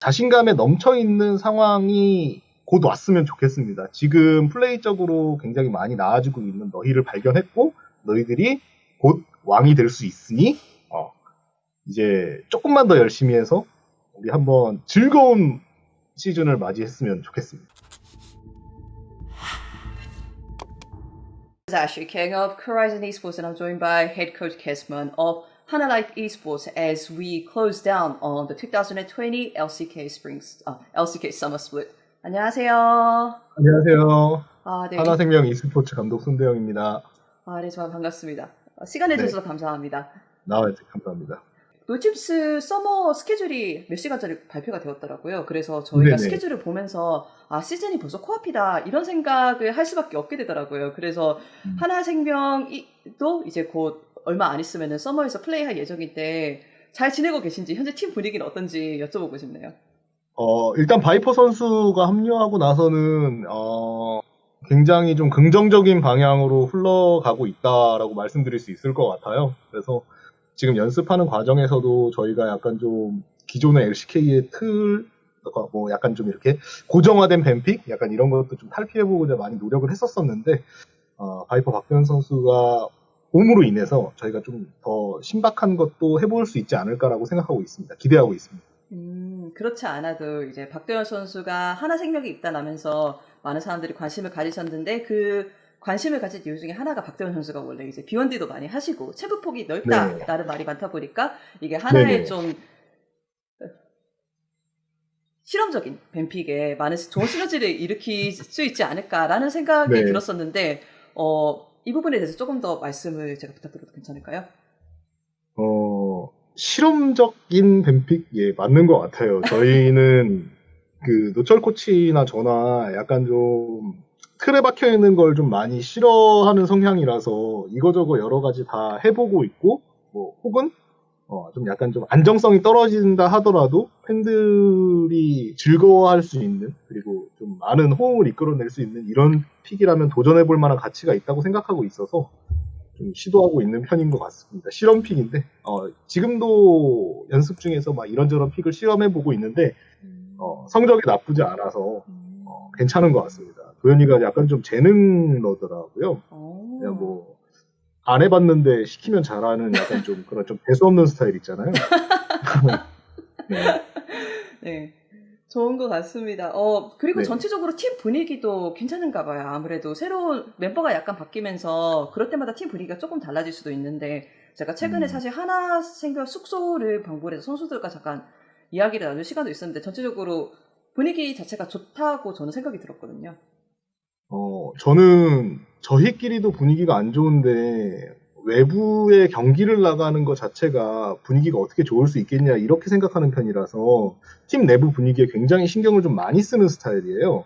자신감에 넘쳐 있는 상황이 곧 왔으면 좋겠습니다. 지금 플레이적으로 굉장히 많이 나아지고 있는 너희를 발견했고 너희들이 곧 왕이 될 수 있으니 이제 조금만 더 열심히 해서 우리 한번 즐거운 시즌을 맞이했으면 좋겠습니다. This is Ashley King of Horizon Esports, and I'm joined by head coach Kesman of Hana Life Esports as we close down on the 2020 LCK Summer Split. 안녕하세요. 안녕하세요. 네. 하나생명 e스포츠 감독 손대영입니다. 네, 정말 반갑습니다. 시간 내주셔서 감사합니다. 감사합니다. 노팀스 서머 스케줄이 몇 시간 전에 발표가 되었더라고요. 그래서 저희가 스케줄을 보면서 시즌이 벌써 코앞이다 이런 생각을 할 수밖에 없게 되더라고요. 그래서 하나생명도 이제 곧 얼마 안 있으면 서머에서 플레이할 예정인데 잘 지내고 계신지 현재 팀 분위기는 어떤지 여쭤보고 싶네요. 일단 바이퍼 선수가 합류하고 나서는 굉장히 좀 긍정적인 방향으로 흘러가고 있다라고 말씀드릴 수 있을 것 같아요. 그래서 지금 연습하는 과정에서도 저희가 약간 좀 기존의 LCK의 뭐 약간 좀 이렇게 고정화된 뱀픽? 약간 이런 것도 좀 탈피해보고자 많이 노력을 했었었는데, 바이퍼 박도현 선수가 봄으로 인해서 저희가 좀 더 신박한 것도 해볼 수 있지 않을까라고 생각하고 있습니다. 기대하고 있습니다. 그렇지 않아도 이제 박도현 선수가 하나생명에 입단하면서 많은 사람들이 관심을 가지셨는데 그 관심을 가진 이유 중에 하나가 박도현 선수가 원래 이제 B1D도 많이 하시고 체부폭이 넓다라는 말이 많다 보니까 이게 하나의 좀 실험적인 뱀픽에 많은 좋은 시너지를 일으킬 수 있지 않을까라는 생각이 들었었는데 이 부분에 대해서 조금 더 말씀을 제가 부탁드려도 괜찮을까요? 실험적인 뱀픽, 맞는 것 같아요. 저희는 그 노철 코치나 저나 약간 좀 틀에 박혀 있는 걸 좀 많이 싫어하는 성향이라서 이거저거 여러 가지 다 해보고 있고, 뭐 혹은 좀 약간 좀 안정성이 떨어진다 하더라도 팬들이 즐거워할 수 있는, 그리고 좀 많은 호응을 이끌어낼 수 있는 이런 픽이라면 도전해볼 만한 가치가 있다고 생각하고 있어서 좀 시도하고 있는 편인 것 같습니다. 실험 픽인데 지금도 연습 중에서 막 이런저런 픽을 실험해보고 있는데 성적이 나쁘지 않아서 괜찮은 것 같습니다. 도현이가 약간 좀 재능러더라고요. 그냥 뭐 안 해봤는데 시키면 잘하는 약간 좀 그런 좀 재수 없는 스타일 있잖아요. 네. 좋은 것 같습니다. 그리고 전체적으로 팀 분위기도 괜찮은가 봐요. 아무래도 새로운 멤버가 약간 바뀌면서 그럴 때마다 팀 분위기가 조금 달라질 수도 있는데 제가 최근에 사실 하나생명 숙소를 방문해서 선수들과 잠깐 이야기를 나눌 시간도 있었는데 전체적으로 분위기 자체가 좋다고 저는 생각이 들었거든요. 저는 저희끼리도 분위기가 안 좋은데 외부에 경기를 나가는 것 자체가 분위기가 어떻게 좋을 수 있겠냐 이렇게 생각하는 편이라서 팀 내부 분위기에 굉장히 신경을 좀 많이 쓰는 스타일이에요.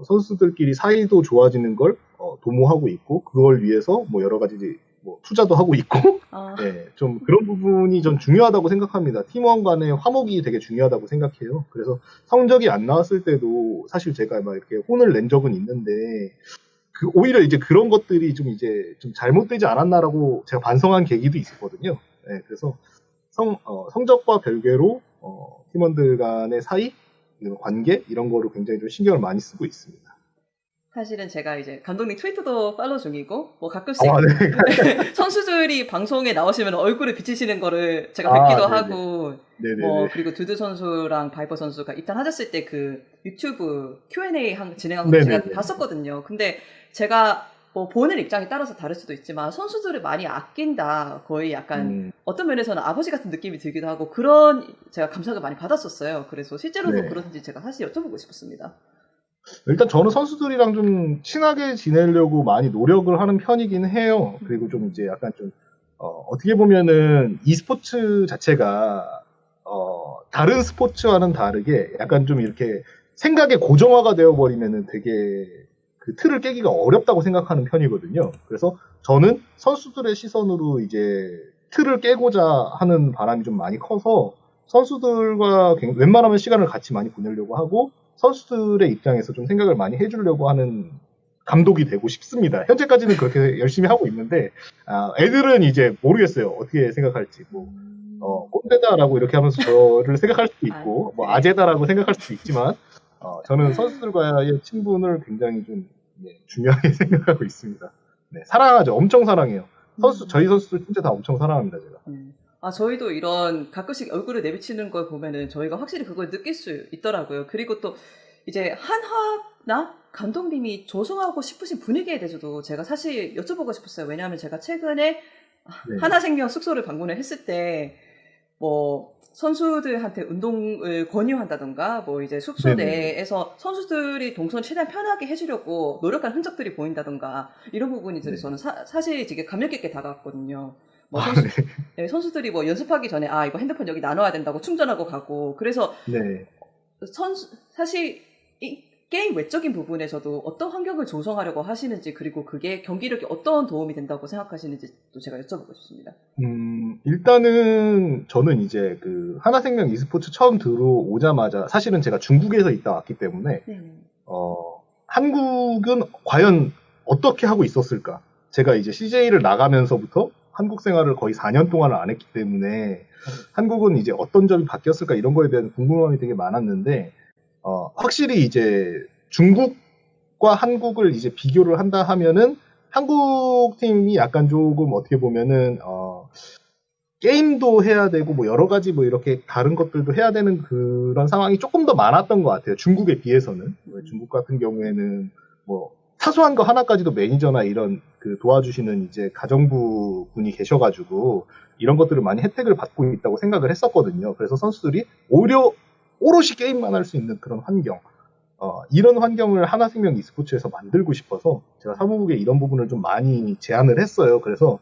선수들끼리 사이도 좋아지는 걸 도모하고 있고 그걸 위해서 뭐 여러 가지 뭐 투자도 하고 있고 좀 그런 부분이 좀 중요하다고 생각합니다. 팀원 간의 화목이 되게 중요하다고 생각해요. 그래서 성적이 안 나왔을 때도 사실 제가 막 이렇게 혼을 낸 적은 있는데 오히려 이제 그런 것들이 좀 이제 좀 잘못되지 않았나라고 제가 반성한 계기도 있었거든요. 그래서 성적과 별개로 팀원들 간의 사이, 관계 이런 거를 굉장히 좀 신경을 많이 쓰고 있습니다. 사실은 제가 이제 감독님 트위터도 팔로우 중이고 뭐 가끔씩 선수들이 방송에 나오시면 얼굴을 비치시는 거를 제가 뵙기도 하고 뭐 그리고 두두 선수랑 바이퍼 선수가 입단하셨을 때 그 유튜브 Q&A 진행한 거 제가 봤었거든요. 근데 제가 뭐 보는 입장에 따라서 다를 수도 있지만 선수들을 많이 아낀다, 거의 약간 어떤 면에서는 아버지 같은 느낌이 들기도 하고 그런 제가 감상을 많이 받았었어요. 그래서 실제로도 그런지 제가 사실 여쭤보고 싶었습니다. 일단 저는 선수들이랑 좀 친하게 지내려고 많이 노력을 하는 편이긴 해요. 그리고 좀 이제 약간 좀 어떻게 보면은 e스포츠 자체가 다른 스포츠와는 다르게 약간 좀 이렇게 생각의 고정화가 되어버리면은 되게 그 틀을 깨기가 어렵다고 생각하는 편이거든요. 그래서 저는 선수들의 시선으로 이제 틀을 깨고자 하는 바람이 좀 많이 커서 선수들과 웬만하면 시간을 같이 많이 보내려고 하고 선수들의 입장에서 좀 생각을 많이 해주려고 하는 감독이 되고 싶습니다. 현재까지는 그렇게 열심히 하고 있는데 애들은 이제 모르겠어요. 어떻게 생각할지. 뭐 꼰대다라고 이렇게 하면서 저를 생각할 수도 있고, 뭐 아재다라고 생각할 수도 있지만, 저는 선수들과의 친분을 굉장히 좀 중요하게 생각하고 있습니다. 네, 사랑하죠. 엄청 사랑해요. 저희 선수들 진짜 다 엄청 사랑합니다, 제가. 저희도 이런 가끔씩 얼굴을 내비치는 걸 보면은 저희가 확실히 그걸 느낄 수 있더라고요. 그리고 또 이제 한화나 감독님이 조성하고 싶으신 분위기에 대해서도 제가 사실 여쭤보고 싶었어요. 왜냐하면 제가 최근에 하나생명 숙소를 방문을 했을 때 뭐 선수들한테 운동을 권유한다던가 뭐 이제 숙소 내에서 선수들이 동선 최대한 편하게 해주려고 노력한 흔적들이 보인다던가 이런 부분이 저는 사실 되게 감명 깊게 다가왔거든요. 뭐 선수들이 뭐 연습하기 전에 이거 핸드폰 여기 나눠야 된다고 충전하고 가고 그래서 사실 게임 외적인 부분에서도 어떤 환경을 조성하려고 하시는지 그리고 그게 경기력에 어떤 도움이 된다고 생각하시는지 또 제가 여쭤보고 싶습니다. 일단은 저는 이제 그 하나생명 e스포츠 처음 들어오자마자 사실은 제가 중국에서 있다 왔기 때문에 한국은 과연 어떻게 하고 있었을까? 제가 이제 CJ를 나가면서부터 한국 생활을 거의 4년 동안을 안 했기 때문에 한국은 이제 어떤 점이 바뀌었을까 이런 거에 대한 궁금함이 되게 많았는데 확실히 이제 중국과 한국을 이제 비교를 한다 하면은 한국 팀이 약간 조금 어떻게 보면은 게임도 해야 되고 뭐 여러 가지 뭐 이렇게 다른 것들도 해야 되는 그런 상황이 조금 더 많았던 것 같아요. 중국에 비해서는. 중국 같은 경우에는 뭐 사소한 거 하나까지도 매니저나 이런 그 도와주시는 이제 가정부 분이 계셔가지고 이런 것들을 많이 혜택을 받고 있다고 생각을 했었거든요. 그래서 선수들이 오롯이 게임만 할 수 있는 그런 환경, 이런 환경을 하나생명 e스포츠에서 만들고 싶어서 제가 사무국에 이런 부분을 좀 많이 제안을 했어요. 그래서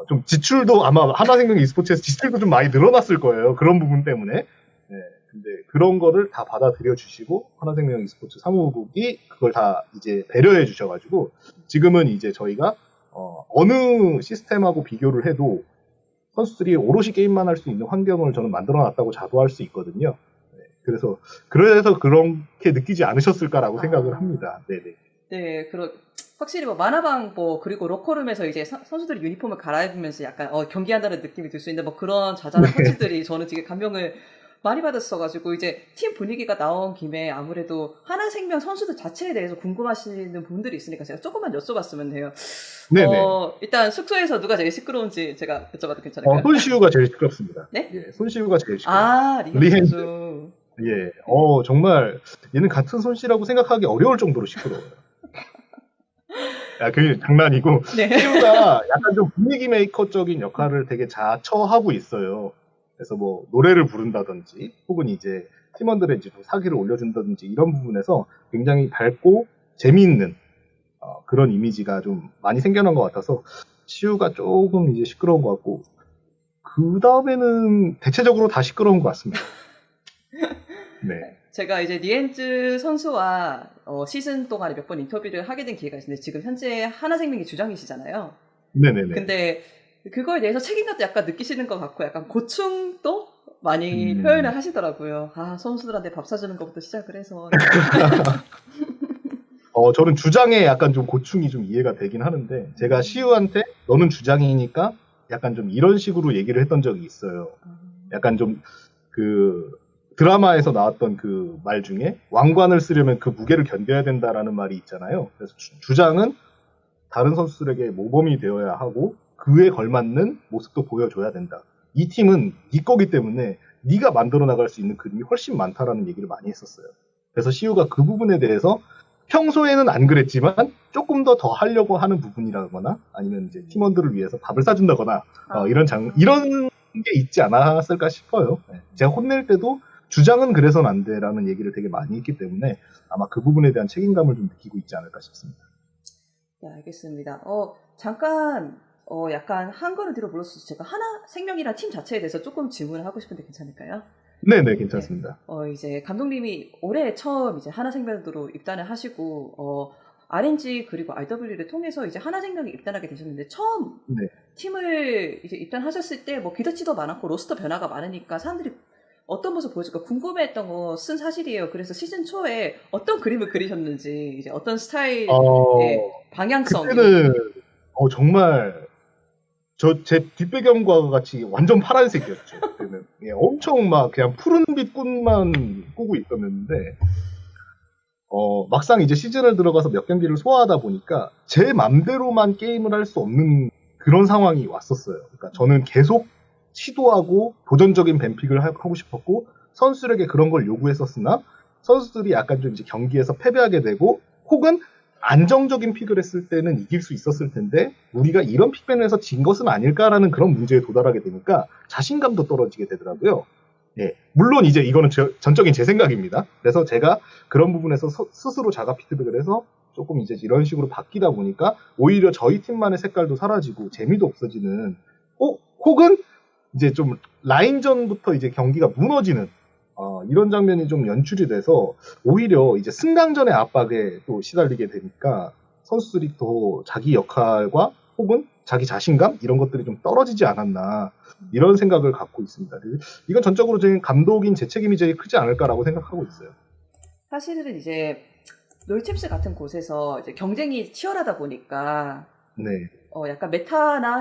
좀 지출도 아마 하나생명 e스포츠에서 지출도 좀 많이 늘어났을 거예요. 그런 부분 때문에. 네, 근데 그런 거를 다 받아들여 주시고 하나생명 e스포츠 사무국이 그걸 다 이제 배려해 주셔가지고 지금은 이제 저희가 어느 시스템하고 비교를 해도 선수들이 오롯이 게임만 할 수 있는 환경을 저는 만들어놨다고 자부할 수 있거든요. 그래서 그렇게 느끼지 않으셨을까라고 생각을 합니다. 네네. 네, 확실히 뭐 만화방 그리고 로커룸에서 이제 선수들이 유니폼을 갈아입으면서 약간 경기한다는 느낌이 들 수 있는 뭐 그런 자잘한 터치들이 저는 되게 감명을 많이 받았어가지고 이제 팀 분위기가 나온 김에 아무래도 하나생명 선수들 자체에 대해서 궁금하시는 분들이 있으니까 제가 조금만 여쭤봤으면 돼요. 네네. 일단 숙소에서 누가 제일 시끄러운지 제가 여쭤봐도 괜찮을까요? 손시우가 제일 시끄럽습니다. 네? 예, 손시우가 제일 시끄럽습니다. 리헨 선수. 예, 정말 얘는 같은 손씨라고 생각하기 어려울 정도로 시끄러워요. 그게 장난이고 시우가 약간 좀 분위기 메이커적인 역할을 되게 자처하고 있어요. 그래서 뭐 노래를 부른다든지 혹은 이제 팀원들의 이제 사기를 올려준다든지 이런 부분에서 굉장히 밝고 재미있는 그런 이미지가 좀 많이 생겨난 것 같아서 시우가 조금 이제 시끄러운 것 같고 그 다음에는 대체적으로 다 시끄러운 것 같습니다. 네. 제가 이제 리엔즈 선수와 시즌 동안에 몇 번 인터뷰를 하게 된 기회가 있는데 지금 현재 하나생명의 주장이시잖아요. 네네네. 근데 그거에 대해서 책임감도 약간 느끼시는 것 같고 약간 고충도 많이 표현을 하시더라고요. 선수들한테 밥 사주는 것부터 시작을 해서. 저는 주장에 약간 좀 고충이 좀 이해가 되긴 하는데 제가 시우한테 너는 주장이니까 약간 좀 이런 식으로 얘기를 했던 적이 있어요. 약간 좀 드라마에서 나왔던 그 말 중에 왕관을 쓰려면 그 무게를 견뎌야 된다라는 말이 있잖아요. 그래서 주장은 다른 선수들에게 모범이 되어야 하고 그에 걸맞는 모습도 보여줘야 된다. 이 팀은 네 거기 때문에 네가 만들어 나갈 수 있는 그림이 훨씬 많다라는 얘기를 많이 했었어요. 그래서 시우가 그 부분에 대해서 평소에는 안 그랬지만 조금 더 하려고 하는 부분이라거나 아니면 이제 팀원들을 위해서 밥을 사준다거나 이런 게 있지 않았을까 싶어요. 제가 혼낼 때도 주장은 그래서는 안 돼라는 얘기를 되게 많이 했기 때문에 아마 그 부분에 대한 책임감을 좀 느끼고 있지 않을까 싶습니다. 네, 알겠습니다. 잠깐 약간 한 걸음 뒤로 물러서서 제가 하나생명이란 팀 자체에 대해서 조금 질문을 하고 싶은데 괜찮을까요? 네네, 괜찮습니다. 네. 이제 감독님이 올해 처음 이제 하나생명으로 입단을 하시고 RNG 그리고 RW를 통해서 이제 하나생명에 입단하게 되셨는데 처음 팀을 이제 입단하셨을 때 뭐 기대치도 많았고 로스터 변화가 많으니까 사람들이 어떤 모습 보여줄까 궁금해했던 것은 사실이에요. 그래서 시즌 초에 어떤 그림을 그리셨는지 이제 어떤 스타일의 방향성 그때는 정말 제 뒷배경과 같이 완전 파란색이었죠. 그때는. 예, 엄청 막 그냥 푸른빛 꿈만 꾸고 있었는데, 막상 이제 시즌을 들어가서 몇 경기를 소화하다 보니까 제 맘대로만 게임을 할 수 없는 그런 상황이 왔었어요. 그러니까 저는 계속 시도하고 도전적인 뱀픽을 하고 싶었고, 선수들에게 그런 걸 요구했었으나, 선수들이 약간 좀 이제 경기에서 패배하게 되고, 혹은 안정적인 픽을 했을 때는 이길 수 있었을 텐데 우리가 이런 픽변에서 진 것은 아닐까라는 그런 문제에 도달하게 되니까 자신감도 떨어지게 되더라고요. 예, 물론 이제 이거는 전적인 제 생각입니다. 그래서 제가 그런 부분에서 스스로 자가 피드백을 해서 조금 이제 이런 식으로 바뀌다 보니까 오히려 저희 팀만의 색깔도 사라지고 재미도 없어지는, 혹은 이제 좀 라인전부터 이제 경기가 무너지는 이런 장면이 좀 연출이 돼서 오히려 이제 승강전의 압박에 또 시달리게 되니까 선수들이 더 자기 역할과 혹은 자기 자신감 이런 것들이 좀 떨어지지 않았나 이런 생각을 갖고 있습니다. 이건 전적으로 지금 감독인 제 책임이 제일 크지 않을까라고 생각하고 있어요. 사실은 이제 롤챔스 같은 곳에서 이제 경쟁이 치열하다 보니까 네. 약간 메타나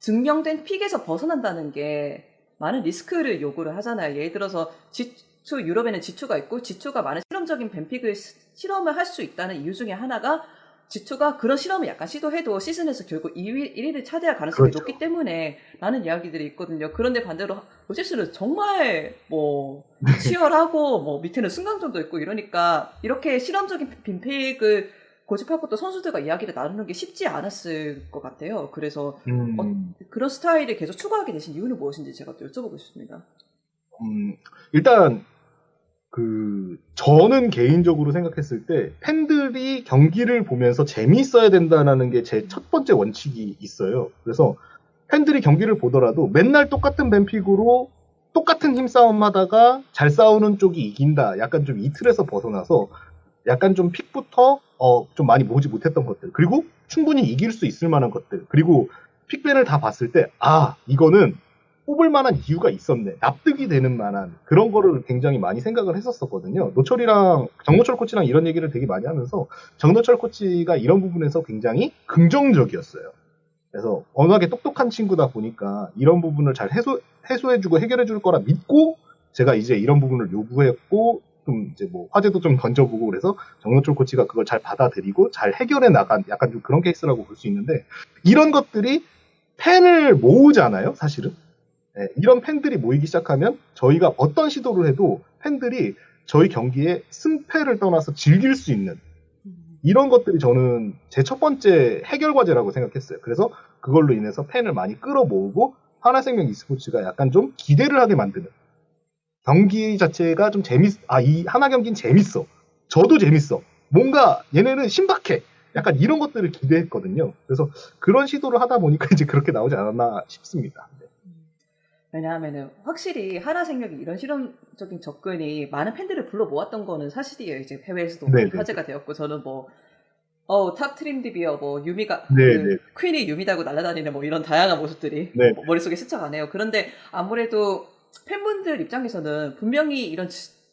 증명된 픽에서 벗어난다는 게 많은 리스크를 요구를 하잖아요. 예를 들어서 G2, 유럽에는 G2가 있고 G2가 많은 실험적인 뱀픽을 실험을 할 수 있다는 이유 중에 하나가 G2가 그런 실험을 약간 시도해도 시즌에서 결국 1위를 차지할 가능성이 그렇죠. 높기 때문에 라는 이야기들이 있거든요. 그런데 반대로 로체스는 정말 뭐 치열하고 뭐 밑에는 승강전도 있고 이러니까 이렇게 실험적인 뱀픽을 고집하고 또 선수들과 이야기를 나누는 게 쉽지 않았을 것 같아요. 그래서 그런 스타일을 계속 추구하게 되신 이유는 무엇인지 제가 또 여쭤보고 싶습니다. 일단 저는 개인적으로 생각했을 때 팬들이 경기를 보면서 재미있어야 된다는 게 제 첫 번째 원칙이 있어요. 그래서 팬들이 경기를 보더라도 맨날 똑같은 뱀픽으로 똑같은 힘싸움 하다가 잘 싸우는 쪽이 이긴다. 약간 좀 이 틀에서 벗어나서 약간 좀 픽부터 좀 많이 모으지 못했던 것들, 그리고 충분히 이길 수 있을 만한 것들, 그리고 픽밴을 다 봤을 때 이거는 뽑을 만한 이유가 있었네, 납득이 되는 만한 그런 거를 굉장히 많이 생각을 했었거든요. 노철이랑 정노철 코치랑 이런 얘기를 되게 많이 하면서 정노철 코치가 이런 부분에서 굉장히 긍정적이었어요. 그래서 워낙에 똑똑한 친구다 보니까 이런 부분을 잘 해소해주고 해결해줄 거라 믿고 제가 이제 이런 부분을 요구했고 좀 이제 뭐 화제도 좀 던져보고 그래서 정노철 코치가 그걸 잘 받아들이고 잘 해결해 나간 약간 좀 그런 케이스라고 볼 수 있는데, 이런 것들이 팬을 모으잖아요, 사실은. 네, 이런 팬들이 모이기 시작하면 저희가 어떤 시도를 해도 팬들이 저희 경기에 승패를 떠나서 즐길 수 있는 이런 것들이 저는 제 첫 번째 해결 과제라고 생각했어요. 그래서 그걸로 인해서 팬을 많이 끌어모으고 하나생명 e스포츠가 약간 좀 기대를 하게 만드는, 경기 자체가 좀 이 하나 경기는 재밌어. 저도 재밌어. 뭔가 얘네는 신박해. 약간 이런 것들을 기대했거든요. 그래서 그런 시도를 하다 보니까 이제 그렇게 나오지 않았나 싶습니다. 네. 왜냐하면은 확실히 하나생명이 이런 실험적인 접근이 많은 팬들을 불러 모았던 거는 사실이에요. 이제 해외에서도 많이 화제가 되었고, 저는 뭐 탑 트림디비어 뭐 유미가 퀸이 유미다고 날아다니는 뭐 이런 다양한 모습들이 머릿속에 스쳐가네요. 그런데 아무래도 팬분들 입장에서는 분명히 이런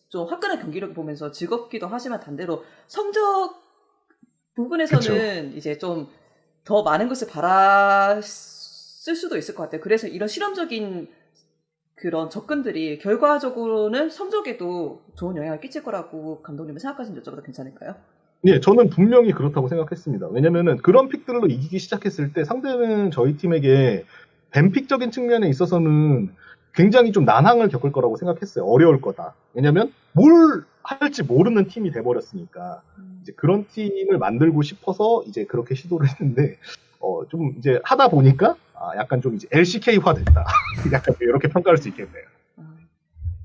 좀 화끈한 경기력을 보면서 즐겁기도 하지만 반대로 성적 부분에서는 그쵸. 이제 좀 더 많은 것을 바랐을 수도 있을 것 같아요. 그래서 이런 실험적인 그런 접근들이 결과적으로는 성적에도 좋은 영향을 끼칠 거라고 감독님은 생각하시는지 여쭤봐도 괜찮을까요? 네, 저는 분명히 그렇다고 생각했습니다. 왜냐면은 그런 픽들로 이기기 시작했을 때 상대는 저희 팀에게 뱀픽적인 측면에 있어서는 굉장히 좀 난항을 겪을 거라고 생각했어요. 어려울 거다. 왜냐면 뭘 할지 모르는 팀이 돼버렸으니까 이제 그런 팀을 만들고 싶어서 이제 그렇게 시도를 했는데 좀 이제 하다 보니까 약간 좀 이제 LCK화 됐다. 약간 이렇게 평가할 수 있겠네요.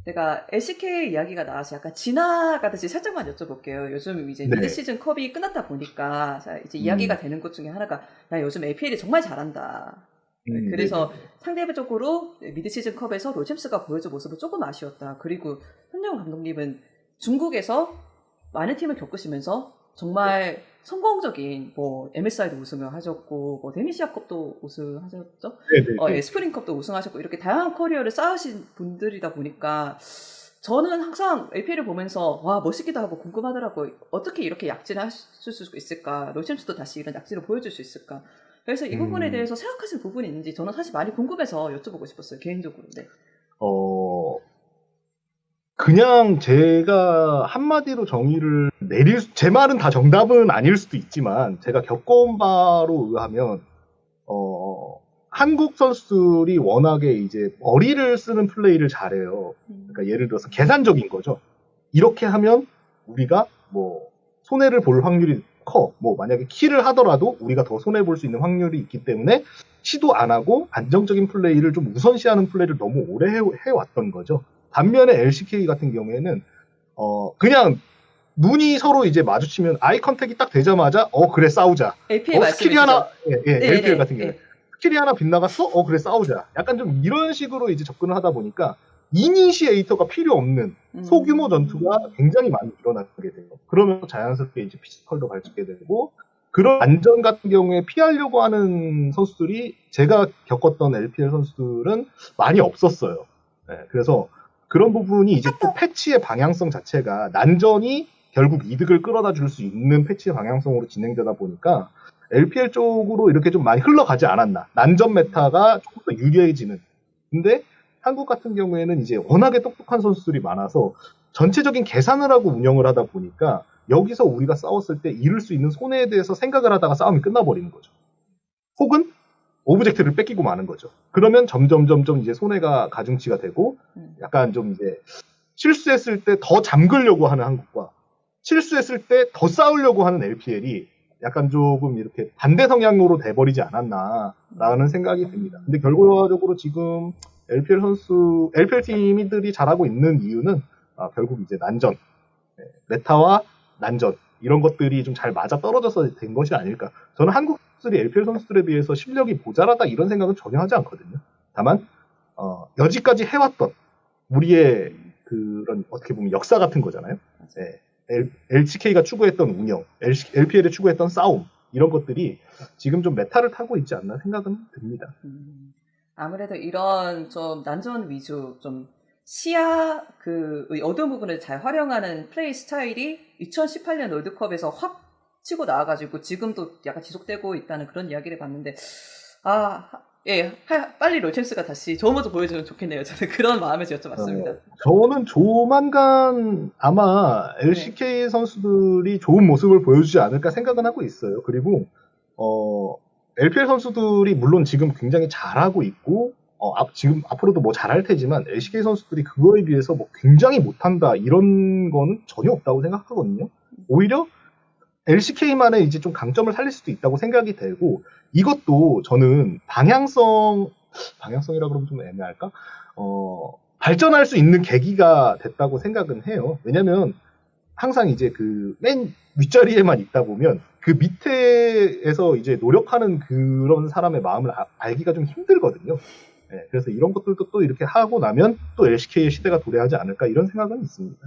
제가 LCK 이야기가 나와서 약간 지나가듯이 살짝만 여쭤볼게요. 요즘 이제 미드 시즌 컵이 끝났다 보니까 이제 이야기가 되는 것 중에 하나가 야 요즘 APL이 정말 잘한다. 그래서 상대적으로 미드 시즌 컵에서 롤챔스가 보여준 모습은 조금 아쉬웠다. 그리고 현영 감독님은 중국에서 많은 팀을 겪으시면서 정말 성공적인 뭐 MSI도 우승을 하셨고 뭐 데미시아컵도 우승하셨죠? 스프링컵도 우승하셨고 이렇게 다양한 커리어를 쌓으신 분들이다 보니까 저는 항상 APL을 보면서 와 멋있기도 하고 궁금하더라고요. 어떻게 이렇게 약진을 하실 수 있을까? 롤챔스도 다시 이런 약진을 보여줄 수 있을까? 그래서 이 부분에 대해서 생각하시는 부분이 있는지 저는 사실 많이 궁금해서 여쭤보고 싶었어요. 개인적으로. 네. 그냥 제가 한마디로 정의를 제 말은 다 정답은 아닐 수도 있지만, 제가 겪어온 바로 의하면, 한국 선수들이 워낙에 이제 머리를 쓰는 플레이를 잘해요. 그러니까 예를 들어서 계산적인 거죠. 이렇게 하면 우리가 뭐 손해를 볼 확률이 커. 뭐 만약에 킬을 하더라도 우리가 더 손해 볼 수 있는 확률이 있기 때문에 시도 안 하고 안정적인 플레이를 좀 우선시하는 플레이를 너무 오래 해왔던 거죠. 반면에 LCK 같은 경우에는 그냥 눈이 서로 이제 마주치면 아이 컨택이 딱 되자마자 그래 싸우자. LPL 스킬이 하나 LPL 같은 경우에 네. 스킬이 하나 빗나갔어? 그래 싸우자. 약간 좀 이런 식으로 이제 접근을 하다 보니까 이니시에이터가 필요 없는 소규모 전투가 굉장히 많이 일어나게 돼요. 그러면 자연스럽게 이제 피지컬도 발전게 되고, 그런 안전 같은 경우에 피하려고 하는 선수들이 제가 겪었던 LPL 선수들은 많이 없었어요. 네, 그래서 그런 부분이 이제 또 패치의 방향성 자체가 난전이 결국 이득을 끌어다 줄 수 있는 패치의 방향성으로 진행되다 보니까 LPL 쪽으로 이렇게 좀 많이 흘러가지 않았나. 난전 메타가 조금 더 유리해지는. 근데 한국 같은 경우에는 이제 워낙에 똑똑한 선수들이 많아서 전체적인 계산을 하고 운영을 하다 보니까 여기서 우리가 싸웠을 때 잃을 수 있는 손해에 대해서 생각을 하다가 싸움이 끝나버리는 거죠. 혹은 오브젝트를 뺏기고 마는 거죠. 그러면 점점 이제 손해가 가중치가 되고, 약간 좀 이제 실수했을 때 더 잠그려고 하는 한국과 실수했을 때 더 싸우려고 하는 LPL이 약간 조금 이렇게 반대 성향으로 돼버리지 않았나라는 생각이 듭니다. 근데 결과적으로 지금 LPL 팀들이 잘하고 있는 이유는 결국 이제 난전, 메타와 난전 이런 것들이 좀 잘 맞아 떨어져서 된 것이 아닐까. 저는 한국 선수들이 LPL 선수들에 비해서 실력이 모자라다 이런 생각은 전혀 하지 않거든요. 다만 여지까지 해왔던 우리의 그런 어떻게 보면 역사 같은 거잖아요. 네. LCK가 추구했던 운영, LPL이 추구했던 싸움 이런 것들이 지금 좀 메타를 타고 있지 않나 생각은 듭니다. 아무래도 이런 좀 난전 위주 좀 시야 그 어두운 부분을 잘 활용하는 플레이 스타일이 2018년 월드컵에서 확 치고 나와가지고 지금도 약간 지속되고 있다는 그런 이야기를 봤는데 빨리 롤챔스가 다시 좋은 모습 보여주면 좋겠네요. 저는 그런 마음에서 여쭤봤습니다. 저는 조만간 아마 LCK 선수들이 좋은 모습을 보여주지 않을까 생각은 하고 있어요. 그리고 LPL 선수들이 물론 지금 굉장히 잘하고 있고 지금 앞으로도 뭐 잘할 테지만 LCK 선수들이 그거에 비해서 뭐 굉장히 못한다 이런 거는 전혀 없다고 생각하거든요. 오히려 LCK만의 이제 좀 강점을 살릴 수도 있다고 생각이 되고, 이것도 저는 방향성이라 그러면 좀 애매할까? 발전할 수 있는 계기가 됐다고 생각은 해요. 왜냐면 항상 이제 그 맨 윗자리에만 있다 보면 그 밑에에서 이제 노력하는 그런 사람의 마음을 알기가 좀 힘들거든요. 네, 그래서 이런 것들도 또 이렇게 하고 나면 또 LCK의 시대가 도래하지 않을까 이런 생각은 있습니다.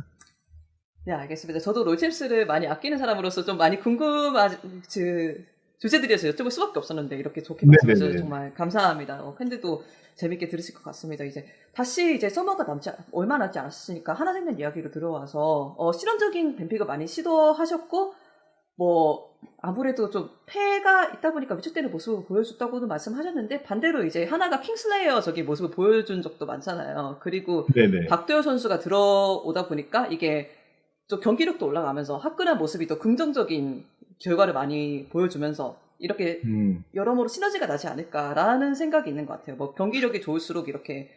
네, 알겠습니다. 저도 롤챔스를 많이 아끼는 사람으로서 좀 많이 궁금한 주제들이어서 여쭤볼 수밖에 없었는데 이렇게 좋게 말씀해주셔서 정말 감사합니다. 팬들도 재밌게 들으실 것 같습니다. 이제 다시 이제 서머가 얼마 남지 않았으니까 하나생명 이야기로 들어와서 실험적인 뱀픽을 많이 시도하셨고 뭐 아무래도 좀 패가 있다 보니까 위축되는 모습을 보여줬다고는 말씀하셨는데, 반대로 이제 하나가 킹슬레이어적인 모습을 보여준 적도 많잖아요. 그리고 박도현 선수가 들어오다 보니까 이게 좀 경기력도 올라가면서 화끈한 모습이 더 긍정적인 결과를 많이 보여주면서 이렇게 여러모로 시너지가 나지 않을까라는 생각이 있는 것 같아요. 뭐 경기력이 좋을수록 이렇게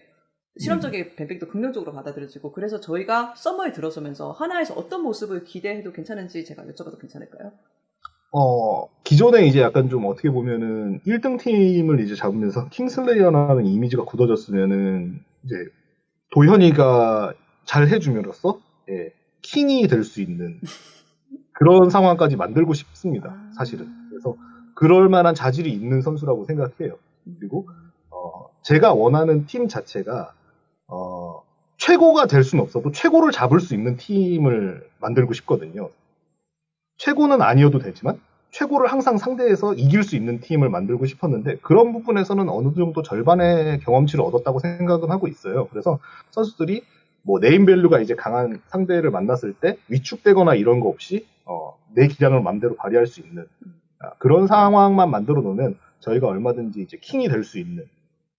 실험적인 뱀픽도 긍정적으로 받아들여지고, 그래서 저희가 서머에 들어서면서 하나에서 어떤 모습을 기대해도 괜찮은지 제가 여쭤봐도 괜찮을까요? 기존에 이제 약간 좀 어떻게 보면은 1등 팀을 이제 잡으면서 킹슬레이어라는 이미지가 굳어졌으면은 이제 도현이가 잘 해줌으로써 킹이 될 수 있는 그런 상황까지 만들고 싶습니다. 사실은. 그래서 그럴 만한 자질이 있는 선수라고 생각해요. 그리고 제가 원하는 팀 자체가 최고가 될 수는 없어도 최고를 잡을 수 있는 팀을 만들고 싶거든요. 최고는 아니어도 되지만 최고를 항상 상대해서 이길 수 있는 팀을 만들고 싶었는데, 그런 부분에서는 어느 정도 절반의 경험치를 얻었다고 생각은 하고 있어요. 그래서 선수들이 뭐 네임밸류가 이제 강한 상대를 만났을 때 위축되거나 내 기량을 마음대로 발휘할 수 있는 그런 상황만 만들어 놓으면 저희가 얼마든지 이제 킹이 될 수 있는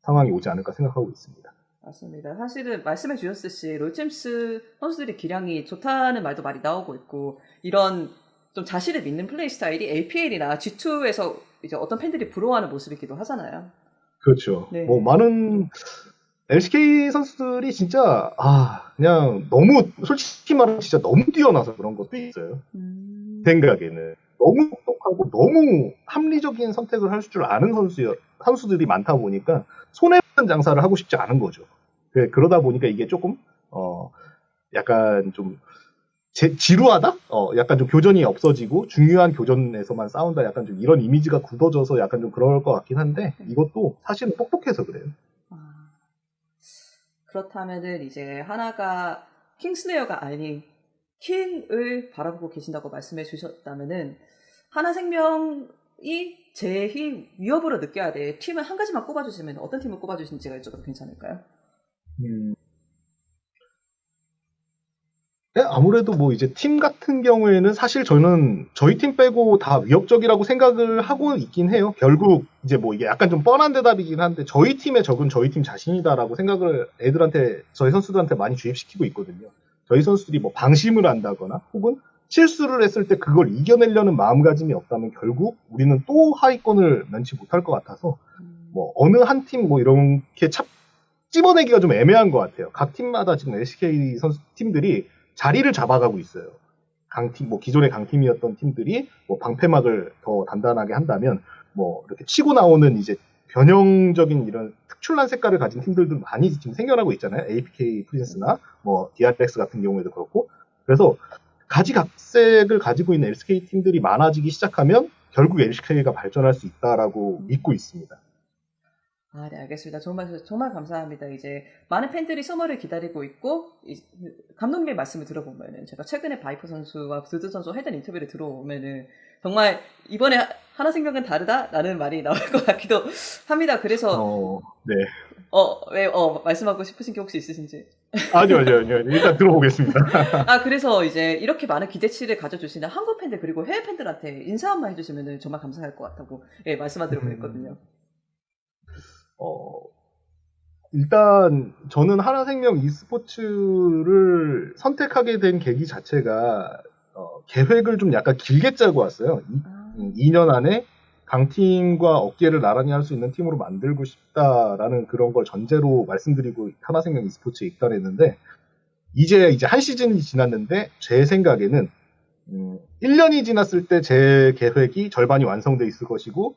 상황이 오지 않을까 생각하고 있습니다. 맞습니다. 사실은 말씀해 주셨듯이 롤챔스 선수들이 기량이 좋다는 말도 많이 나오고 있고, 이런 좀 자신을 믿는 플레이 스타일이 LPL이나 G2에서 이제 어떤 팬들이 부러워하는 모습이기도 하잖아요. 그렇죠. 네. 뭐 많은 LCK 선수들이 진짜 그냥 너무 솔직히 말하면 진짜 너무 뛰어나서 그런 것도 있어요. 생각에는 너무 똑똑하고 너무 합리적인 선택을 할 줄 아는 선수들이 많다 보니까 손해보는 장사를 하고 싶지 않은 거죠. 그러다 보니까 이게 조금 약간 좀 지루하다? 약간 좀 교전이 없어지고 중요한 교전에서만 싸운다. 약간 좀 이런 이미지가 굳어져서 약간 좀 그럴 것 같긴 한데 이것도 사실은 똑똑해서 그래요. 그렇다면은 이제 하나가 킹스레어가 아닌 킹을 바라보고 계신다고 말씀해 주셨다면은 하나생명이 제일 위협으로 느껴야 돼. 팀을 한 가지만 꼽아주시면 어떤 팀을 꼽아주신지가 여쭤봐도 괜찮을까요? 네, 아무래도 뭐 이제 팀 같은 경우에는 사실 저는 저희 팀 빼고 다 위협적이라고 생각을 하고 있긴 해요. 결국 이제 뭐 이게 약간 좀 뻔한 대답이긴 한데 저희 팀의 적은 저희 팀 자신이다라고 생각을 저희 선수들한테 많이 주입시키고 있거든요. 저희 선수들이 뭐 방심을 한다거나 혹은 실수를 했을 때 그걸 이겨내려는 마음가짐이 없다면 결국 우리는 또 하위권을 면치 못할 것 같아서 뭐 어느 한 팀 뭐 이렇게 찝어내기가 좀 애매한 것 같아요. 각 팀마다 지금 LCK 선수 팀들이 자리를 잡아가고 있어요. 강팀, 뭐 기존의 강팀이었던 팀들이 뭐 방패막을 더 단단하게 한다면 뭐 이렇게 치고 나오는 이제 변형적인 이런 특출난 색깔을 가진 팀들도 많이 지금 생겨나고 있잖아요. APK 프린스나 뭐 DRX 같은 경우에도 그렇고. 그래서 가지각색을 가지고 있는 LCK 팀들이 많아지기 시작하면 결국 LCK가 발전할 수 있다라고 믿고 있습니다. 네, 알겠습니다. 정말 감사합니다. 이제 많은 팬들이 서머를 기다리고 있고, 감독님의 말씀을 들어보면은, 제가 최근에 바이퍼 선수와 두드 선수 했던 인터뷰를 들어보면은, 정말 이번에 하나생명은 다르다라는 말이 나올 것 같기도 합니다. 그래서, 네. 말씀하고 싶으신 게 혹시 있으신지? 아니요. 일단 들어보겠습니다. 그래서 이제 이렇게 많은 기대치를 가져주시는 한국 팬들 그리고 해외 팬들한테 인사 한번 해주시면은 정말 감사할 것 같다고, 말씀을 드려보겠거든요. 일단 저는 하나생명 e스포츠를 선택하게 된 계기 자체가 계획을 좀 약간 길게 짜고 왔어요. 2년 안에 강팀과 어깨를 나란히 할 수 있는 팀으로 만들고 싶다라는 그런 걸 전제로 말씀드리고 하나생명 e스포츠에 입단했는데 이제 한 시즌이 지났는데 제 생각에는 1년이 지났을 때 제 계획이 절반이 완성돼 있을 것이고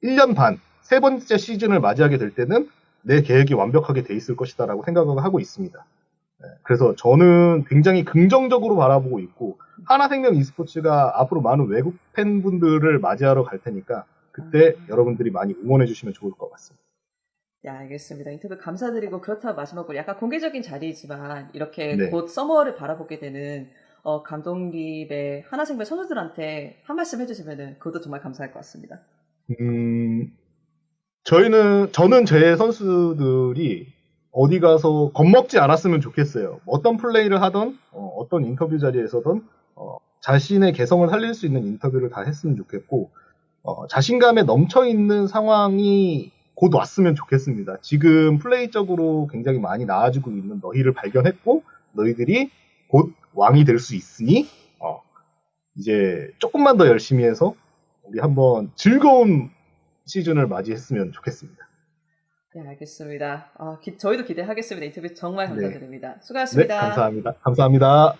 1년 반 세 번째 시즌을 맞이하게 될 때는 내 계획이 완벽하게 돼 있을 것이다라고 생각을 하고 있습니다. 그래서 저는 굉장히 긍정적으로 바라보고 있고 하나생명 e스포츠가 앞으로 많은 외국 팬분들을 맞이하러 갈 테니까 그때 여러분들이 많이 응원해 주시면 좋을 것 같습니다. 네, 알겠습니다. 인터뷰 감사드리고 그렇다 마지막으로 약간 공개적인 자리이지만 이렇게 곧 서머를 바라보게 되는 감독님의 하나생명 선수들한테 한 말씀 해주시면 그것도 정말 감사할 것 같습니다. 저는 제 선수들이 어디 가서 겁먹지 않았으면 좋겠어요. 어떤 플레이를 하던, 어떤 인터뷰 자리에서든, 자신의 개성을 살릴 수 있는 인터뷰를 다 했으면 좋겠고, 자신감에 넘쳐있는 상황이 곧 왔으면 좋겠습니다. 지금 플레이적으로 굉장히 많이 나아지고 있는 너희를 발견했고, 너희들이 곧 왕이 될 수 있으니, 이제 조금만 더 열심히 해서, 우리 한번 즐거운 시즌을 맞이했으면 좋겠습니다. 네, 알겠습니다. 저희도 기대하겠습니다. 인터뷰 정말 감사드립니다. 수고하셨습니다. 네, 감사합니다.